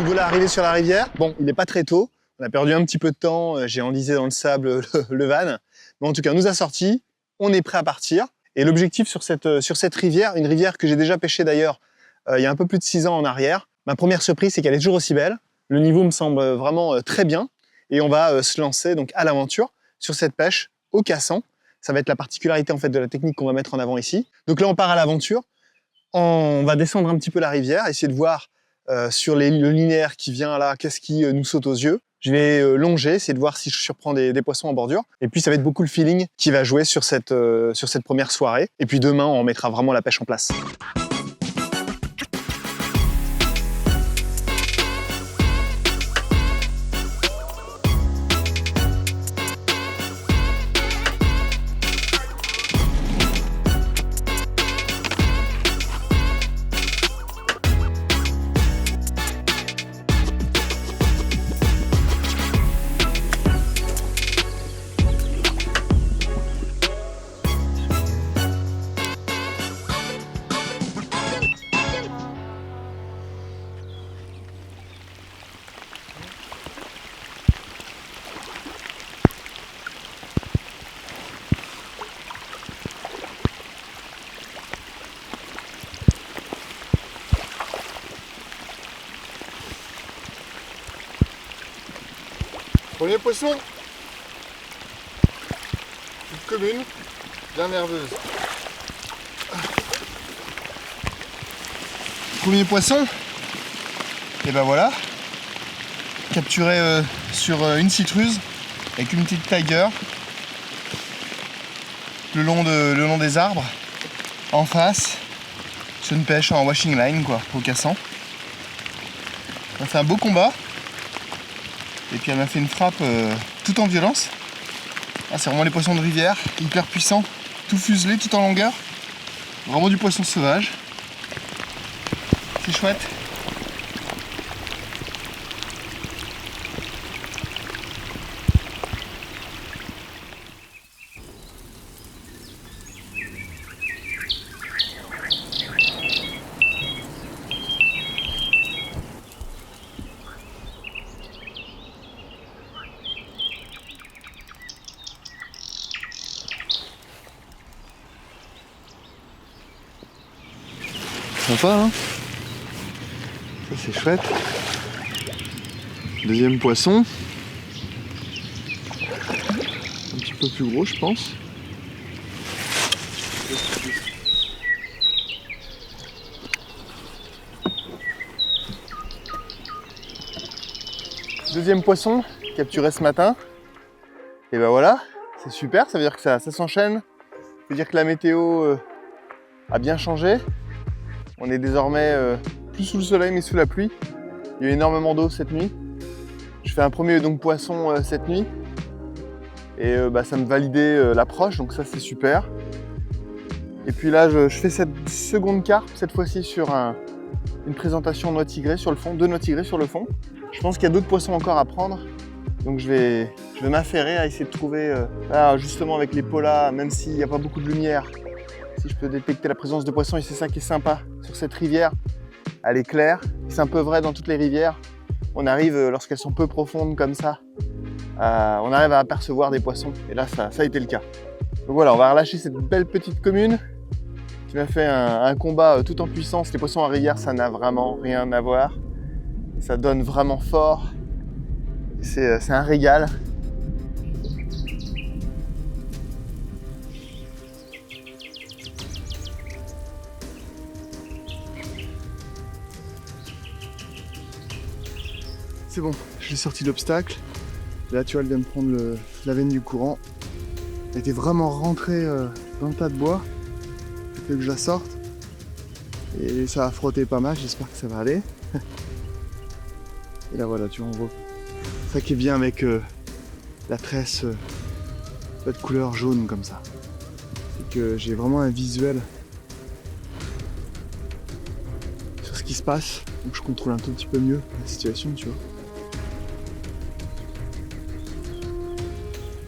niveau de l'arrivée sur la rivière, bon, il n'est pas très tôt. On a perdu un petit peu de temps. J'ai enlisé dans le sable le van. Mais en tout cas, on nous a sortis. On est prêt à partir. Et l'objectif sur cette rivière, une rivière que j'ai déjà pêchée d'ailleurs il y a un peu plus de 6 ans en arrière, ma première surprise, c'est qu'elle est toujours aussi belle. Le niveau me semble vraiment très bien. Et on va se lancer donc à l'aventure sur cette pêche au cassan. Ça va être la particularité en fait de la technique qu'on va mettre en avant ici. Donc là, on part à l'aventure. On va descendre un petit peu la rivière, essayer de voir sur le linéaire qui vient là, qu'est-ce qui nous saute aux yeux. Je vais longer, essayer de voir si je surprends des poissons en bordure. Et puis ça va être beaucoup le feeling qui va jouer sur cette première soirée. Et puis demain, on mettra vraiment la pêche en place. Premier poisson, une commune, bien nerveuse. Premier poisson, et ben voilà, capturé sur une citruse avec une petite tiger, le long des arbres, en face, sur une pêche en washing line quoi, au cassan. On a fait un beau combat. Et puis elle m'a fait une frappe tout en violence. Ah, c'est vraiment les poissons de rivière, hyper puissants, tout fuselé, tout en longueur. Vraiment du poisson sauvage. C'est chouette. Sympa hein. Ça c'est chouette. Deuxième poisson. Un petit peu plus gros je pense. Deuxième poisson capturé ce matin. Et ben voilà, c'est super, ça veut dire que ça s'enchaîne. Ça veut dire que la météo a bien changé. On est désormais plus sous le soleil mais sous la pluie. Il y a eu énormément d'eau cette nuit. Je fais un premier poisson cette nuit. Et ça me validait l'approche, donc ça c'est super. Et puis là je fais cette seconde carpe, cette fois-ci sur une présentation noix tigrée sur le fond, 2 noix tigrées sur le fond. Je pense qu'il y a d'autres poissons encore à prendre. Donc je vais m'affairer à essayer de trouver, là, justement avec les polas, même s'il n'y a pas beaucoup de lumière, si je peux détecter la présence de poissons, et c'est ça qui est sympa sur cette rivière, elle est claire, c'est un peu vrai dans toutes les rivières, on arrive, lorsqu'elles sont peu profondes comme ça, on arrive à apercevoir des poissons, et là ça a été le cas. Donc voilà, on va relâcher cette belle petite commune qui m'a fait un combat tout en puissance. Les poissons en rivière, ça n'a vraiment rien à voir, ça donne vraiment fort, c'est un régal. C'est bon, je l'ai sorti de l'obstacle. Là, tu vois, elle vient de prendre la veine du courant. Elle était vraiment rentrée dans le tas de bois. Il faut que je la sorte. Et ça a frotté pas mal, j'espère que ça va aller. Et là, voilà, tu vois, on voit. Ça qui est bien avec la tresse de couleur jaune comme ça. C'est que j'ai vraiment un visuel sur ce qui se passe. Donc je contrôle un tout petit peu mieux la situation, tu vois.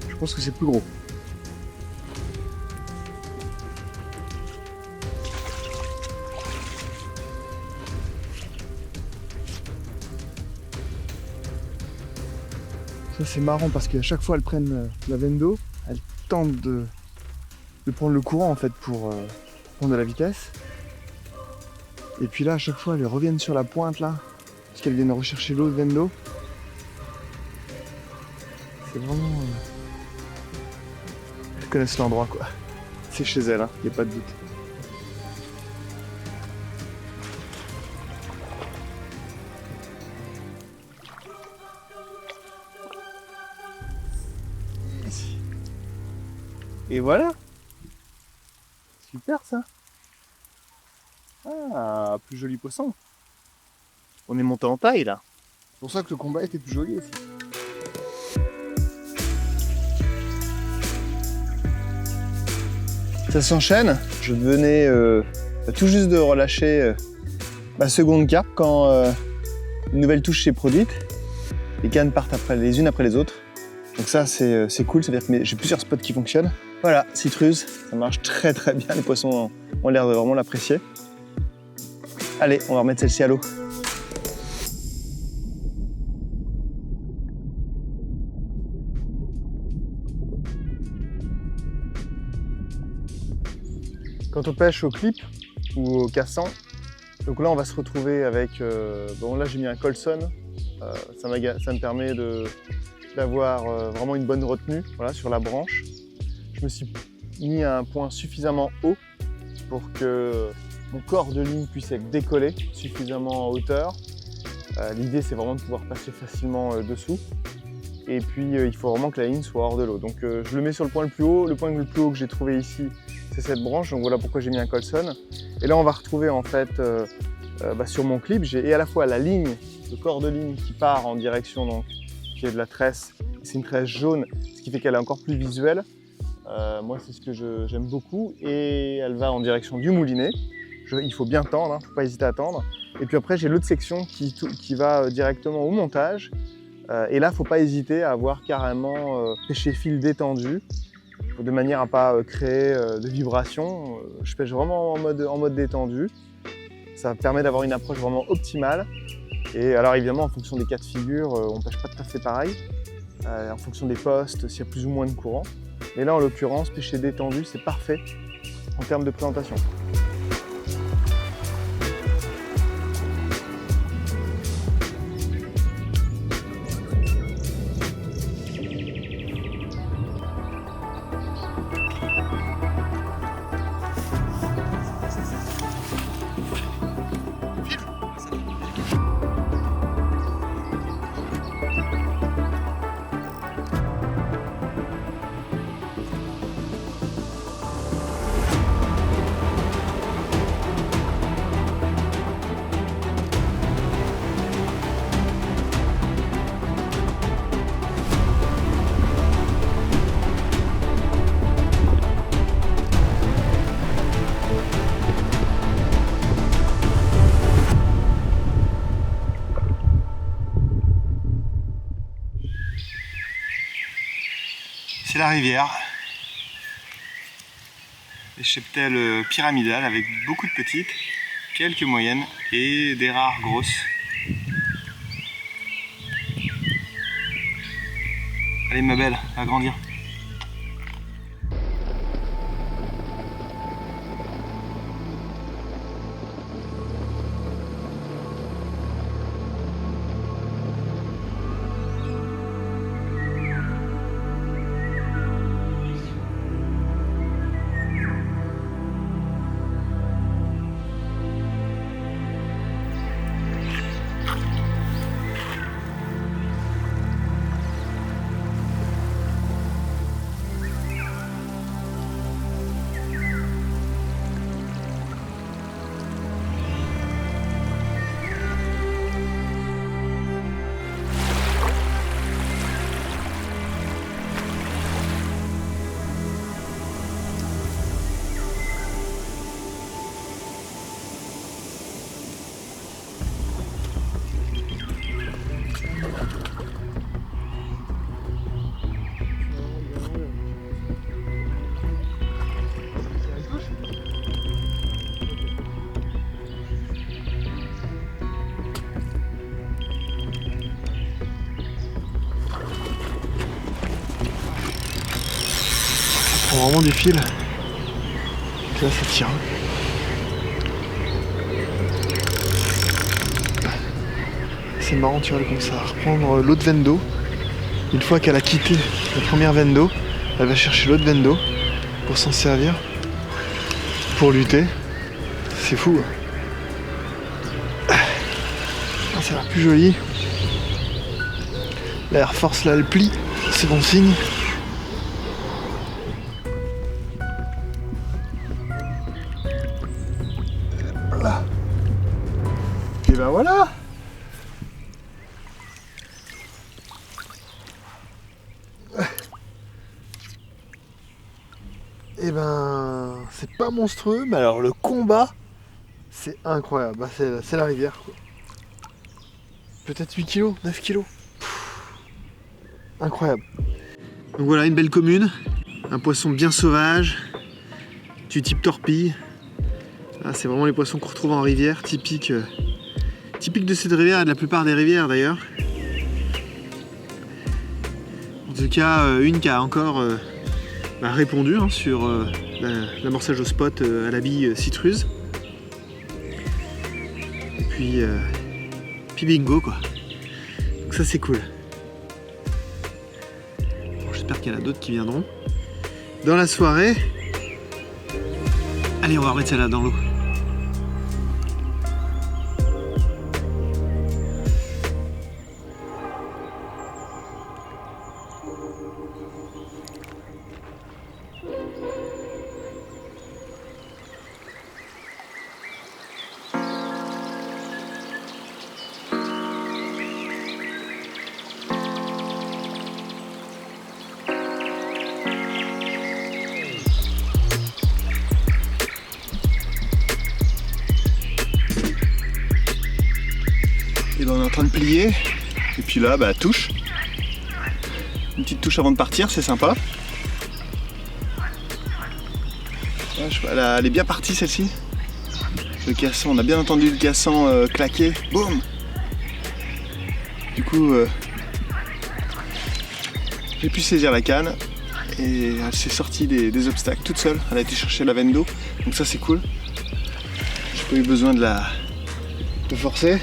Je pense que c'est plus gros. Ça c'est marrant parce qu'à chaque fois elles prennent la veine d'eau, elles tentent de prendre le courant en fait pour prendre de la vitesse. Et puis là à chaque fois elles reviennent sur la pointe là, parce qu'elles viennent rechercher l'autre veine d'eau. C'est vraiment... Elles connaissent l'endroit quoi. C'est chez elles, hein, y a pas de doute. Et voilà. Super ça. Ah, plus joli poisson. On est monté en taille là. C'est pour ça que le combat était plus joli aussi. Ça s'enchaîne. Je venais tout juste de relâcher ma seconde carpe quand une nouvelle touche s'est produite. Les cannes partent les unes après les autres. Donc ça c'est cool, ça veut dire que j'ai plusieurs spots qui fonctionnent. Voilà, citruse, ça marche très très bien, les poissons ont l'air de vraiment l'apprécier. Allez, on va remettre celle-ci à l'eau. Quand on pêche au clip ou au cassant, donc là on va se retrouver avec, bon là j'ai mis un Colson, ça me permet d'avoir vraiment une bonne retenue voilà, sur la branche. Je me suis mis à un point suffisamment haut pour que mon corps de ligne puisse être décollé suffisamment en hauteur. L'idée c'est vraiment de pouvoir passer facilement dessous. Et puis il faut vraiment que la ligne soit hors de l'eau. Donc je le mets sur le point le plus haut. Le point le plus haut que j'ai trouvé ici, c'est cette branche. Donc voilà pourquoi j'ai mis un Colson. Et là on va retrouver en fait sur mon clip, j'ai à la fois la ligne, le corps de ligne qui part en direction donc, qui est de la tresse. C'est une tresse jaune, ce qui fait qu'elle est encore plus visuelle. Moi c'est ce que j'aime beaucoup et elle va en direction du moulinet. Il faut bien tendre, hein, faut pas hésiter à tendre. Et puis après j'ai l'autre section qui va directement au montage. Et là faut pas hésiter à avoir carrément pêché fil détendu de manière à pas créer de vibrations. Je pêche vraiment en mode détendu. Ça permet d'avoir une approche vraiment optimale. Et alors évidemment en fonction des cas de figure, on pêche pas tout à fait pareil. En fonction des postes, s'il y a plus ou moins de courant. Mais là, en l'occurrence, pêcher détendu, c'est parfait en termes de présentation. C'est la rivière, des cheptels pyramidales avec beaucoup de petites, quelques moyennes et des rares grosses. Allez ma belle, va grandir. vraiment du fil. Donc là ça tire. C'est marrant, tu vois, comme ça, reprendre l'autre veine d'eau. Une fois qu'elle a quitté la première veine d'eau, elle va chercher l'autre veine d'eau pour s'en servir, pour lutter. C'est fou. Ah, ça a l'air plus joli. La Air Force là, elle plie, c'est bon signe. Voilà. Et ben voilà. Et ben, c'est pas monstrueux, mais alors le combat, c'est incroyable. Bah, c'est la rivière, quoi. Peut-être 8 kilos, 9 kilos. Incroyable. Donc voilà, une belle commune, un poisson bien sauvage, du type torpille. Ah, c'est vraiment les poissons qu'on retrouve en rivière, typique de cette rivière et de la plupart des rivières d'ailleurs. En tout cas, une qui a encore répondu sur l'amorçage au spot à la bille citruse. Et puis bingo quoi. Donc ça c'est cool. Bon, j'espère qu'il y en a d'autres qui viendront. Dans la soirée. Allez, on va remettre celle-là dans l'eau. Et ben on est en train de plier. Et puis là, touche. Une petite touche avant de partir, c'est sympa. Elle est bien partie celle-ci. Le caisson, on a bien entendu le caisson claquer. Boum. Du coup, j'ai pu saisir la canne. Et elle s'est sortie des obstacles toute seule. Elle a été chercher la veine d'eau. Donc ça c'est cool. J'ai pas eu besoin de forcer.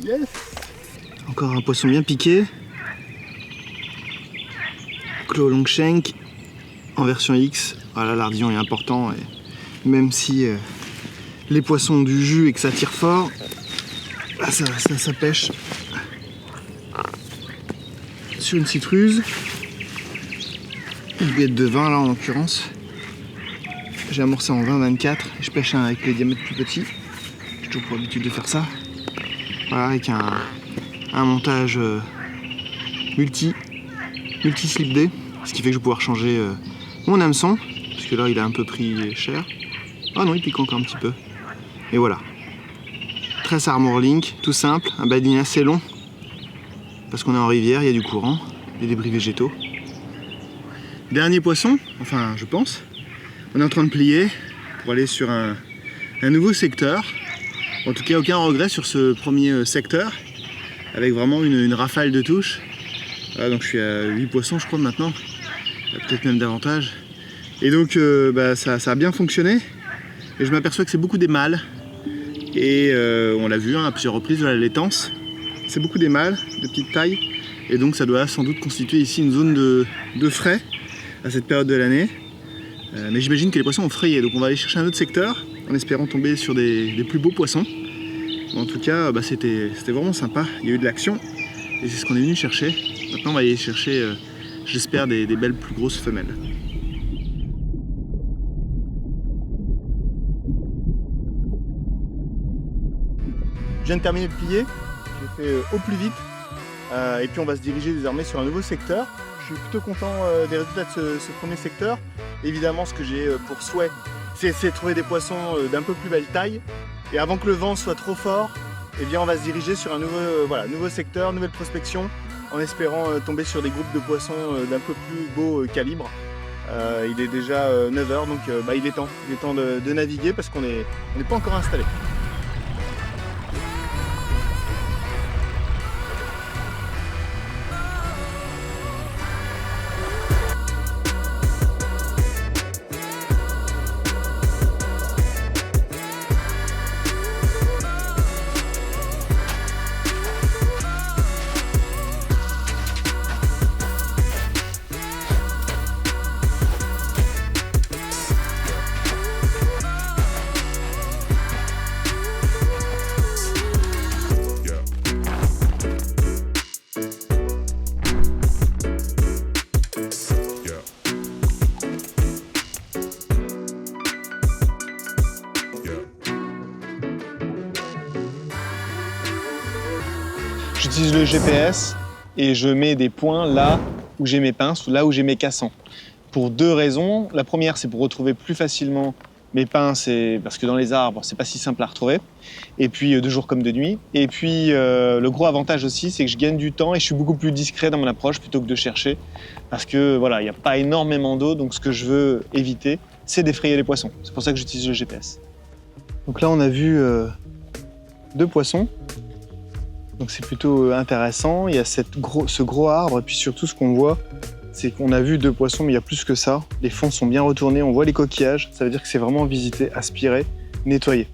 Yes. Encore un poisson bien piqué. Clos Longshank en version X. Voilà, l'ardillon est important. Et même si les poissons ont du jus et que ça tire fort, là, ça pêche sur une citruse. Une bouillette de 20 là en l'occurrence. J'ai amorcé en 20-24 et je pêche avec les diamètres plus petits. J'ai toujours pour habitude de faire ça. Voilà, avec un montage multi-slip day, ce qui fait que je vais pouvoir changer mon hameçon, parce que là il a un peu pris cher. Ah non, il pique encore un petit peu. Et voilà. Tresse Armor Link, tout simple, un badin assez long, parce qu'on est en rivière, il y a du courant, des débris végétaux. Dernier poisson, enfin je pense. On est en train de plier pour aller sur un nouveau secteur. En tout cas, aucun regret sur ce premier secteur, avec vraiment une rafale de touches. Voilà, donc je suis à 8 poissons, je crois, maintenant, peut-être même davantage. Et donc, ça a bien fonctionné. Et je m'aperçois que c'est beaucoup des mâles. Et on l'a vu à plusieurs reprises de la laitance. C'est beaucoup des mâles, de petite taille. Et donc, ça doit sans doute constituer ici une zone de frais à cette période de l'année. Mais j'imagine que les poissons ont frayé. Donc, on va aller chercher un autre secteur, en espérant tomber sur des plus beaux poissons. En tout cas, c'était vraiment sympa, il y a eu de l'action et c'est ce qu'on est venu chercher. Maintenant on va aller chercher, j'espère, des belles plus grosses femelles. Je viens de terminer de plier, j'ai fait au plus vite et puis on va se diriger désormais sur un nouveau secteur. Je suis plutôt content des résultats de ce premier secteur. Évidemment, ce que j'ai pour souhait, c'est essayer de trouver des poissons d'un peu plus belle taille. Et avant que le vent soit trop fort, eh bien on va se diriger sur un nouveau secteur, nouvelle prospection, en espérant tomber sur des groupes de poissons d'un peu plus beau calibre. Il est déjà 9 h, donc il est temps de naviguer parce qu'on n'est pas encore installé. j'utilise le GPS et je mets des points là où j'ai mes pinces ou là où j'ai mes cassants. Pour deux raisons. La première, c'est pour retrouver plus facilement mes pinces, parce que dans les arbres, c'est pas si simple à retrouver. Et puis, de jour comme de nuit. Et puis, le gros avantage aussi, c'est que je gagne du temps et je suis beaucoup plus discret dans mon approche plutôt que de chercher. Parce que voilà, il n'y a pas énormément d'eau, donc ce que je veux éviter, c'est d'effrayer les poissons. C'est pour ça que j'utilise le GPS. Donc là, on a vu 2 poissons. Donc c'est plutôt intéressant. Il y a ce gros arbre, et puis surtout, ce qu'on voit, c'est qu'on a vu 2 poissons, mais il y a plus que ça. Les fonds sont bien retournés, on voit les coquillages. Ça veut dire que c'est vraiment visité, aspiré, nettoyé.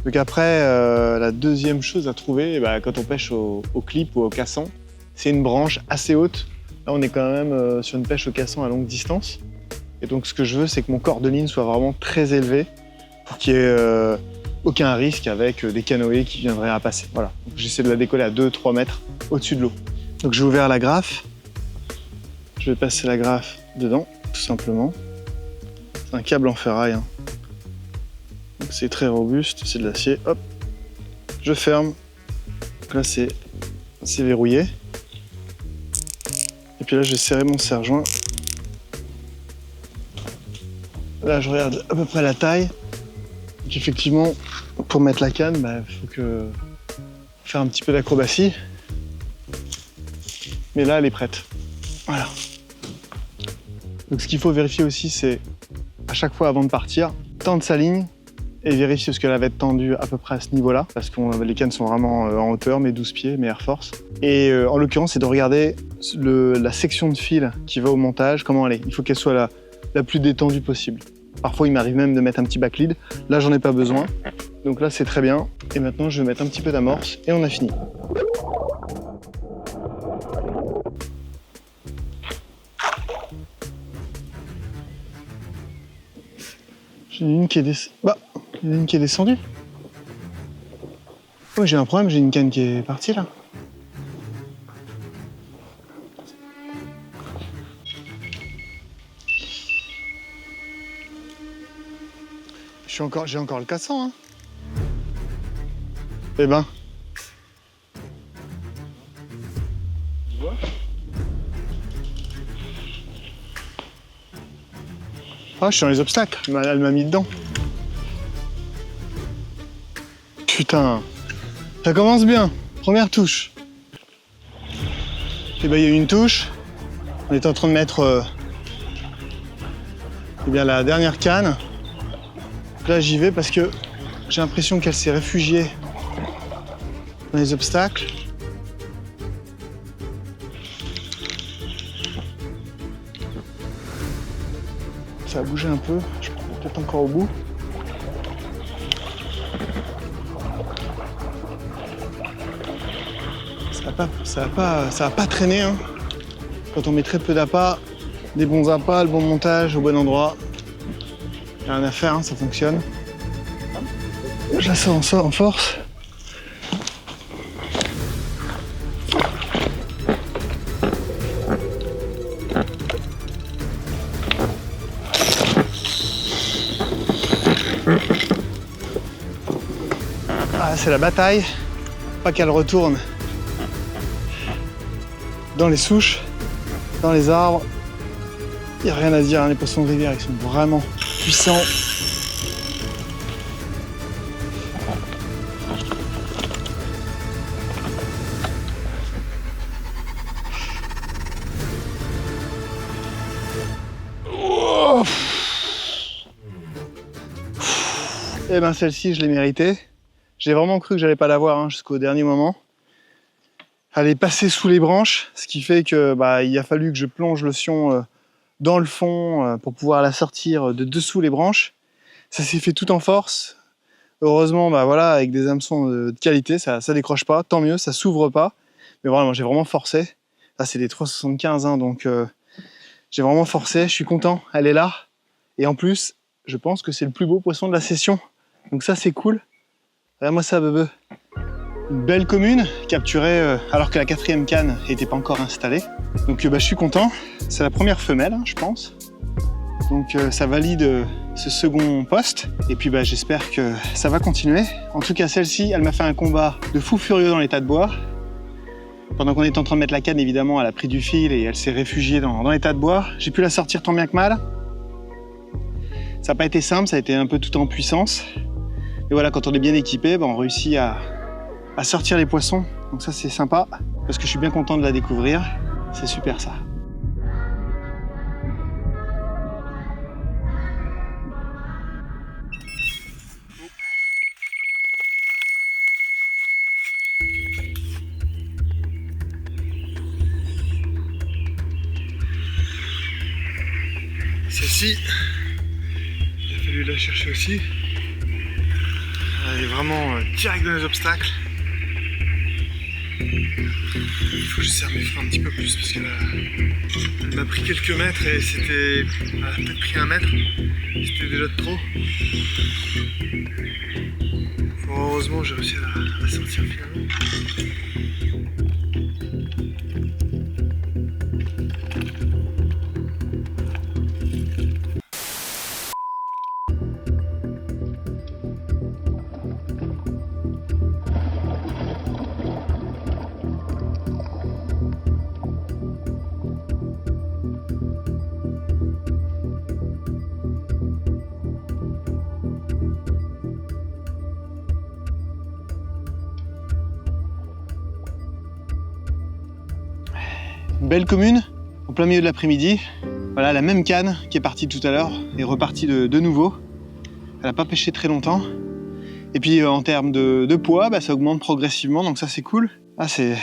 Donc après, la deuxième chose à trouver, quand on pêche au clip ou au cassan, c'est une branche assez haute. Là, on est quand même sur une pêche au cassan à longue distance. Et donc ce que je veux, c'est que mon corps de ligne soit vraiment très élevé pour qu'il n'y ait aucun risque avec des canoës qui viendraient à passer. Voilà. J'essaie de la décoller à 2-3 mètres au-dessus de l'eau. Donc j'ai ouvert la graffe. Je vais passer la graffe dedans, tout simplement. C'est un câble en ferraille. Hein. C'est très robuste, c'est de l'acier. Hop, je ferme. Donc là, c'est verrouillé. Et puis là, je vais serrer mon serre-joint. Là, je regarde à peu près la taille. Donc effectivement, pour mettre la canne, il faut faire un petit peu d'acrobatie. Mais là, elle est prête. Voilà. Donc ce qu'il faut vérifier aussi, c'est à chaque fois avant de partir, tendre sa ligne et vérifier parce qu'elle va être tendue à peu près à ce niveau-là, parce que les cannes sont vraiment en hauteur, mes 12 pieds, mes Air Force. Et en l'occurrence, c'est de regarder la section de fil qui va au montage, comment elle est. Il faut qu'elle soit la plus détendue possible. Parfois, il m'arrive même de mettre un petit backlead. Là, j'en ai pas besoin. Donc là, c'est très bien. Et maintenant, je vais mettre un petit peu d'amorce et on a fini. J'ai une qui est il y en a une qui est descendue. Oh, j'ai un problème, j'ai une canne qui est partie là. J'ai encore le cassan. Hein. Eh ben. Tu vois ? Ah, je suis dans les obstacles, elle m'a mis dedans. Putain, ça commence bien. Première touche. Et il y a eu une touche. On est en train de mettre la dernière canne. Donc là, j'y vais parce que j'ai l'impression qu'elle s'est réfugiée dans les obstacles. Ça a bougé un peu, je prends peut-être encore au bout. Ça va pas traîner. Hein. Quand on met très peu d'appâts, des bons appâts, le bon montage au bon endroit, il n'y a rien à faire, hein, ça fonctionne. Je la sors en force. Ah, c'est la bataille. Pas qu'elle retourne dans les souches, dans les arbres. Il n'y a rien à dire, hein, les poissons de rivière, ils sont vraiment puissants. Oh. Et ben celle-ci, je l'ai méritée. J'ai vraiment cru que j'allais pas l'avoir hein, jusqu'au dernier moment. Elle est passée sous les branches, ce qui fait que il a fallu que je plonge le sion dans le fond pour pouvoir la sortir de dessous les branches. Ça s'est fait tout en force. Heureusement, voilà, avec des hameçons de qualité, ça décroche pas. Tant mieux, ça s'ouvre pas. Mais vraiment, j'ai vraiment forcé. Là, c'est des 3,75, hein, donc j'ai vraiment forcé. Je suis content, elle est là. Et en plus, je pense que c'est le plus beau poisson de la session. Donc ça, c'est cool. Regarde-moi ça, bebe. Une belle commune, capturée alors que la 4e canne n'était pas encore installée. Donc je suis content. C'est la première femelle, hein, je pense. Donc ça valide ce second poste. Et puis j'espère que ça va continuer. En tout cas, celle-ci, elle m'a fait un combat de fou furieux dans l'état de bois. Pendant qu'on était en train de mettre la canne, évidemment, elle a pris du fil et elle s'est réfugiée dans les tas de bois. J'ai pu la sortir tant bien que mal. Ça n'a pas été simple, ça a été un peu tout en puissance. Et voilà, quand on est bien équipé, on réussit à sortir les poissons. Donc ça, c'est sympa, parce que je suis bien content de la découvrir. C'est super ça. Celle-ci, il a fallu la chercher aussi. Elle est vraiment direct dans les obstacles. Il faut que je serre mes freins un petit peu plus parce qu'elle m'a pris quelques mètres et c'était. Elle a peut-être pris 1 mètre. C'était déjà de trop. Heureusement, j'ai réussi à la sortir finalement. Belle commune, en plein milieu de l'après-midi. Voilà, la même canne qui est partie tout à l'heure est repartie de nouveau. Elle n'a pas pêché très longtemps. Et puis en termes de poids, ça augmente progressivement, donc ça c'est cool. Ah, c'est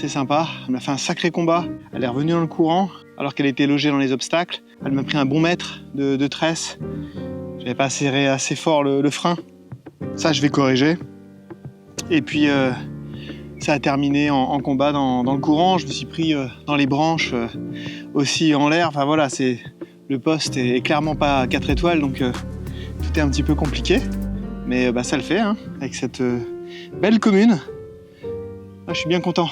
sympa. Elle m'a fait un sacré combat. Elle est revenue dans le courant alors qu'elle était logée dans les obstacles. Elle m'a pris un bon mètre de tresse. J'avais pas serré assez fort le frein. Ça, je vais corriger. Et puis ça a terminé en combat dans le courant. Je me suis pris dans les branches, aussi en l'air. Enfin voilà, le poste est clairement pas 4 étoiles, donc tout est un petit peu compliqué. Mais ça le fait, hein, avec cette belle commune. Ah, je suis bien content.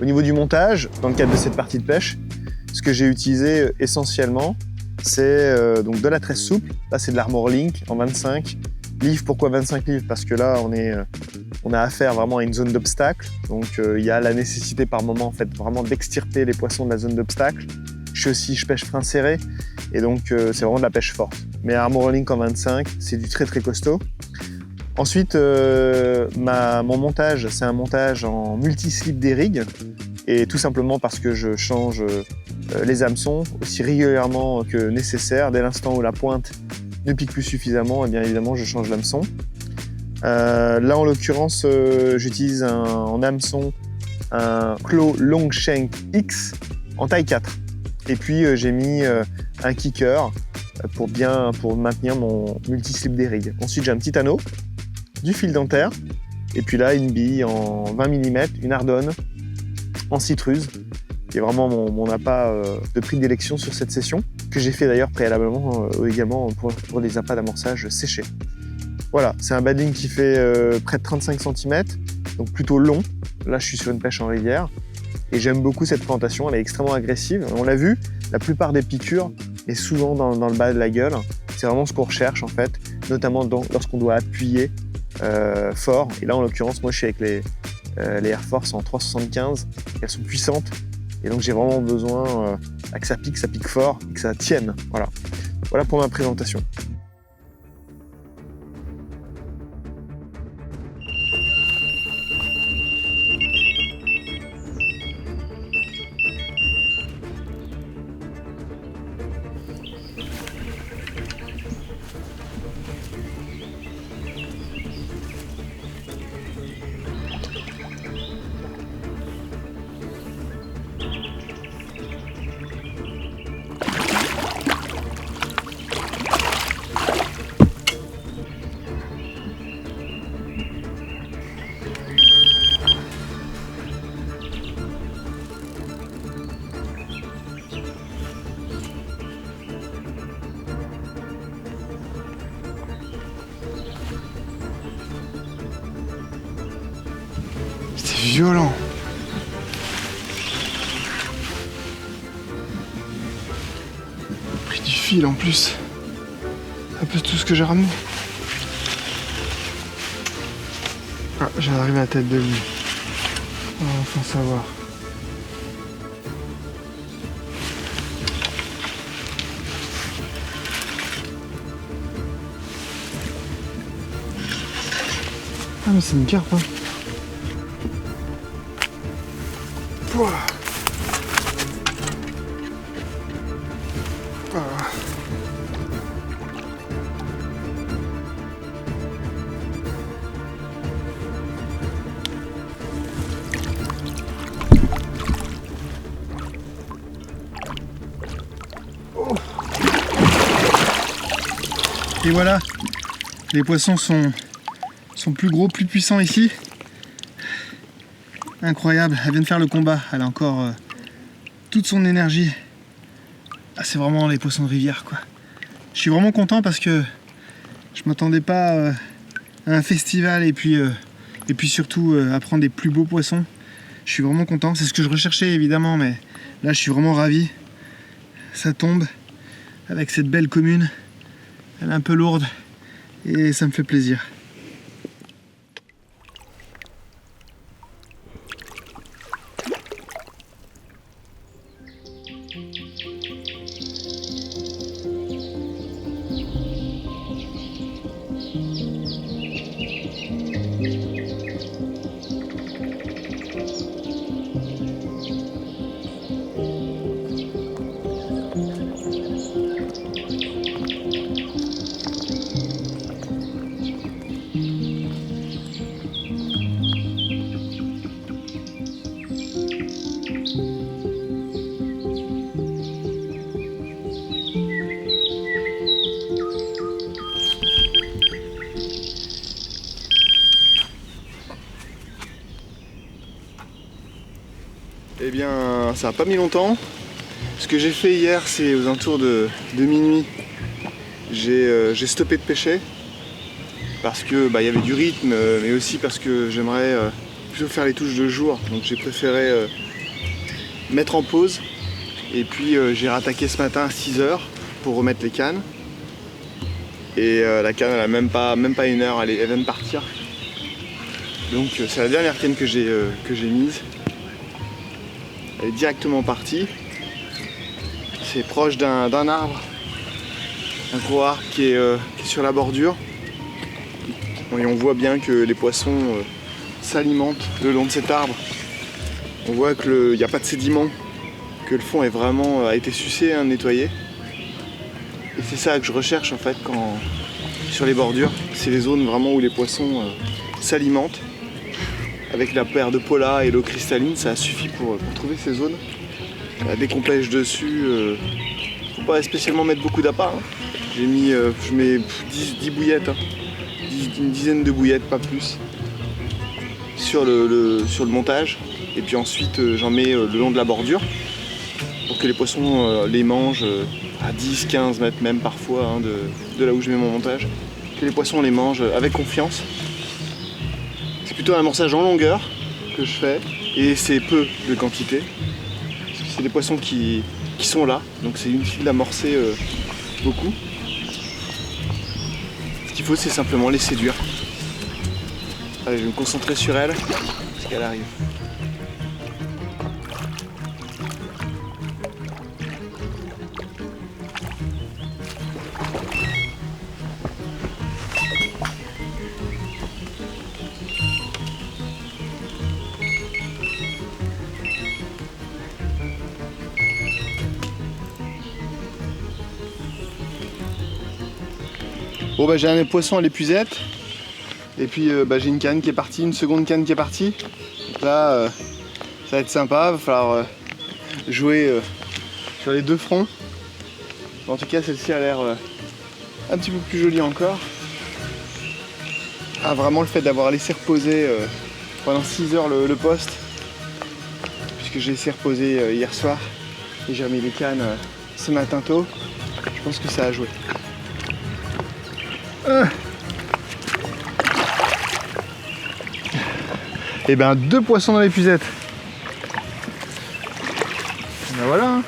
Au niveau du montage, dans le cadre de cette partie de pêche, ce que j'ai utilisé essentiellement, c'est donc de la tresse souple. Là, c'est de l'Armor Link en 25 livres. Pourquoi 25 livres? Parce que là, on a affaire vraiment à une zone d'obstacle. Donc, il y a la nécessité par moment, en fait, vraiment d'extirper les poissons de la zone d'obstacle. Je pêche frein serré, et donc c'est vraiment de la pêche forte. Mais Armor Link en 25, c'est du très très costaud. Ensuite, mon montage, c'est un montage en multi-slip des rigs, et tout simplement parce que je change les hameçons aussi régulièrement que nécessaire. Dès l'instant où la pointe ne pique plus suffisamment, et bien évidemment, je change l'hameçon. Là, en l'occurrence, j'utilise en hameçon un Claw Longshank X en taille 4. Et puis, j'ai mis un kicker pour maintenir mon multi-slip des rigs. Ensuite, j'ai un petit anneau, du fil dentaire, et puis là, une bille en 20 mm, une Ardonne en citruse, qui est vraiment mon appât de prix d'élection sur cette session, que j'ai fait d'ailleurs préalablement également pour les appâts d'amorçage séchés. Voilà, c'est un badling qui fait près de 35 cm, donc plutôt long. Là, je suis sur une pêche en rivière, et j'aime beaucoup cette présentation, elle est extrêmement agressive. On l'a vu, la plupart des piqûres est souvent dans le bas de la gueule. C'est vraiment ce qu'on recherche en fait, notamment lorsqu'on doit appuyer fort. Et là, en l'occurrence, moi, je suis avec les Air Force en 375. Elles sont puissantes. Et donc, j'ai vraiment besoin que ça pique fort et que ça tienne. Voilà. Voilà pour ma présentation. Violent. Pris du fil en plus. Un peu tout ce que j'ai ramené. Ah, j'ai arrivé à la tête de lui. On va enfin savoir. Ah mais c'est une carpe hein. Pouah. Ah. Oh. Et voilà, les poissons sont plus gros, plus puissants ici. Incroyable, elle vient de faire le combat, elle a encore toute son énergie. Ah, c'est vraiment les poissons de rivière quoi. Je suis vraiment content parce que je m'attendais pas à un festival et puis surtout à prendre des plus beaux poissons. Je suis vraiment content, c'est ce que je recherchais évidemment, mais là je suis vraiment ravi. Ça tombe avec cette belle commune, elle est un peu lourde et ça me fait plaisir. Eh bien, ça n'a pas mis longtemps. Ce que j'ai fait hier, c'est aux alentours de minuit. J'ai stoppé de pêcher parce que y avait du rythme, mais aussi parce que j'aimerais plutôt faire les touches de jour. Donc j'ai préféré mettre en pause. Et puis j'ai rattaqué ce matin à 6 h pour remettre les cannes. Et la canne, elle a même pas 1 heure, elle vient de partir. Donc c'est la dernière canne que j'ai mise. Elle est directement partie. C'est proche d'un arbre, un gros arbre qui est sur la bordure. Et on voit bien que les poissons s'alimentent le long de cet arbre. On voit qu'il n'y a pas de sédiments, que le fond a été sucé, nettoyé. Et c'est ça que je recherche en fait sur les bordures. C'est les zones vraiment où les poissons s'alimentent. Avec la paire de pola et l'eau cristalline, ça suffit pour trouver ces zones. Dès qu'on pêche dessus, faut pas spécialement mettre beaucoup d'appât. Hein. Je mets 10 bouillettes, hein. Une dizaine de bouillettes, pas plus, sur le montage. Et puis ensuite, j'en mets le long de la bordure pour que les poissons les mangent à 10-15 mètres même parfois hein, de là où je mets mon montage. Que les poissons les mangent avec confiance. C'est plutôt un amorçage en longueur que je fais et c'est peu de quantité. Parce que c'est des poissons qui sont là, donc c'est inutile d'amorcer beaucoup. Ce qu'il faut c'est simplement les séduire. Allez, je vais me concentrer sur elle, parce qu'elle arrive. Bon j'ai un poisson à l'épuisette et puis j'ai une canne qui est partie, une seconde canne qui est partie. Donc là ça va être sympa, il va falloir jouer sur les deux fronts. En tout cas celle-ci a l'air un petit peu plus jolie encore. Ah vraiment le fait d'avoir laissé reposer pendant 6 heures le poste, puisque j'ai laissé reposer hier soir et j'ai remis les cannes ce matin tôt, je pense que ça a joué. Et ben 2 poissons dans l'épuisette. Ben voilà.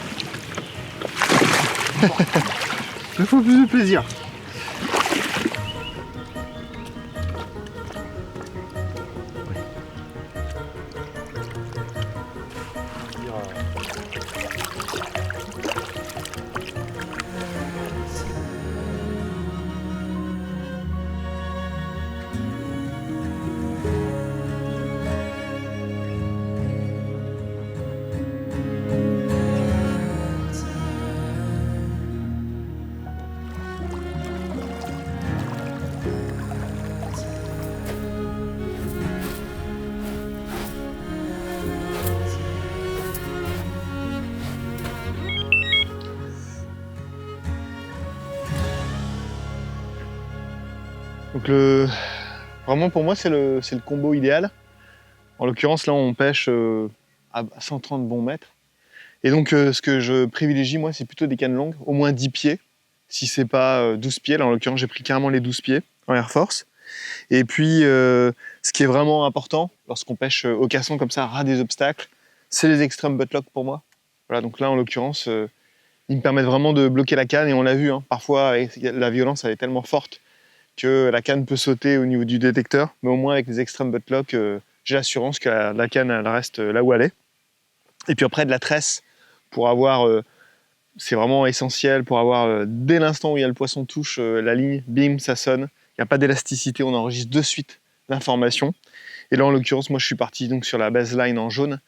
2 fois plus de plaisir. Donc vraiment pour moi c'est le combo idéal. En l'occurrence là on pêche à 130 bons mètres. Et donc ce que je privilégie moi c'est plutôt des cannes longues, au moins 10 pieds. Si c'est pas 12 pieds, là en l'occurrence j'ai pris carrément les 12 pieds en Air Force. Et puis ce qui est vraiment important lorsqu'on pêche au casson comme ça, ras des obstacles, c'est les extreme buttlock pour moi. Voilà, donc là en l'occurrence ils me permettent vraiment de bloquer la canne et on l'a vu, hein, parfois la violence elle est tellement forte que la canne peut sauter au niveau du détecteur, mais au moins avec les extreme buttlock, j'ai l'assurance que la canne elle reste là où elle est. Et puis après de la tresse, pour avoir, c'est vraiment essentiel, pour avoir dès l'instant où il y a le poisson touche la ligne, bim, ça sonne. Il n'y a pas d'élasticité, on enregistre de suite l'information. Et là en l'occurrence, moi je suis parti donc sur la baseline en jaune,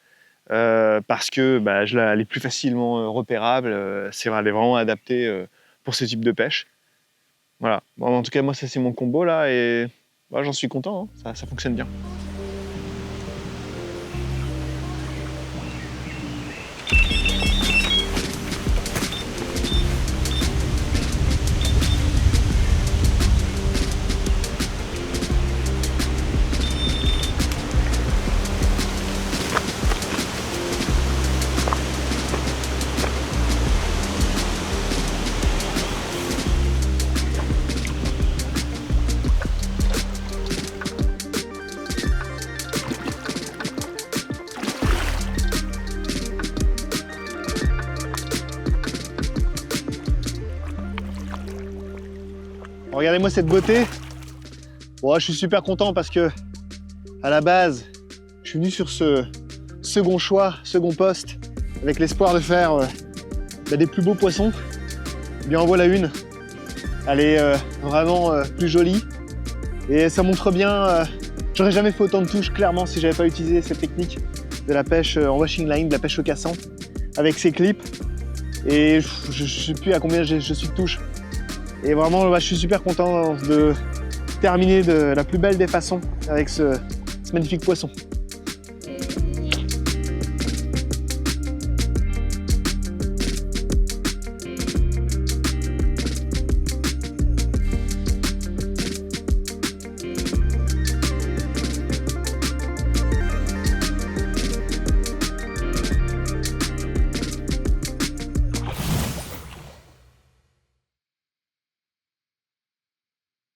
parce que elle est plus facilement repérable, elle est vraiment adaptée pour ce type de pêche. Voilà, bon, en tout cas moi ça c'est mon combo là et j'en suis content, hein. Ça fonctionne bien. Regardez-moi cette beauté. Bon, je suis super content parce que à la base, je suis venu sur ce second choix, second poste, avec l'espoir de faire des plus beaux poissons. Eh bien en voilà une. Elle est vraiment plus jolie et ça montre bien. J'aurais jamais fait autant de touches clairement si j'avais pas utilisé cette technique de la pêche en washing line, de la pêche au cassan, avec ces clips. Et je sais plus à combien je suis de touches. Et vraiment, je suis super content de terminer de la plus belle des façons avec ce magnifique poisson.